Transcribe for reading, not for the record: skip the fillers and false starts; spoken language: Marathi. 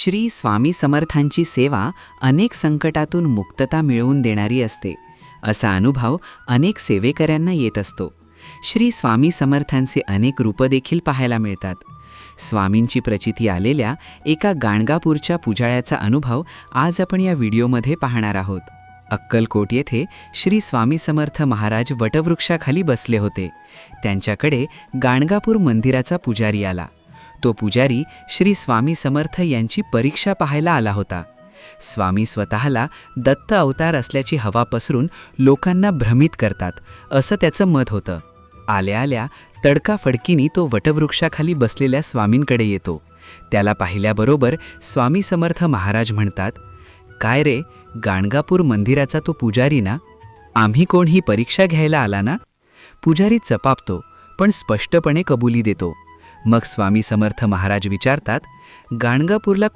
श्री स्वामी समर्थांची सेवा अनेक संकटातून मुक्तता मिळवून देणारी असते, असा अनुभव अनेक सेवेकऱ्यांना येत असतो. श्री स्वामी समर्थांचे अनेक रूपं देखील पाहायला मिळतात. स्वामींची प्रचिती आलेल्या एका गाणगापूरच्या पुजाऱ्याचा अनुभव आज आपण या व्हिडिओमध्ये पाहणार आहोत. अक्कलकोट येथे श्री स्वामी समर्थ महाराज वटवृक्षाखाली बसले होते. त्यांच्याकडे गाणगापूर मंदिराचा पुजारी आला. तो पुजारी श्री स्वामी समर्थ यांची परीक्षा पाहायला आला होता. स्वामी स्वतःला दत्त अवतार असल्याची हवा पसरून लोकांना भ्रमित करतात, असं त्याचं मत होतं. आल्या आल्या तडकाफडकीनी तो वटवृक्षाखाली बसलेल्या स्वामींकडे येतो. त्याला पाहिल्याबरोबर स्वामी समर्थ महाराज म्हणतात, "काय रे, गाणगापूर मंदिराचा तो पुजारी ना? आम्ही कोण ही परीक्षा घ्यायला आला ना?" पुजारी चपापतो, पण स्पष्टपणे कबुली देतो. मग स्वामी समर्थ महाराज विचारतात, "गाणगापूरला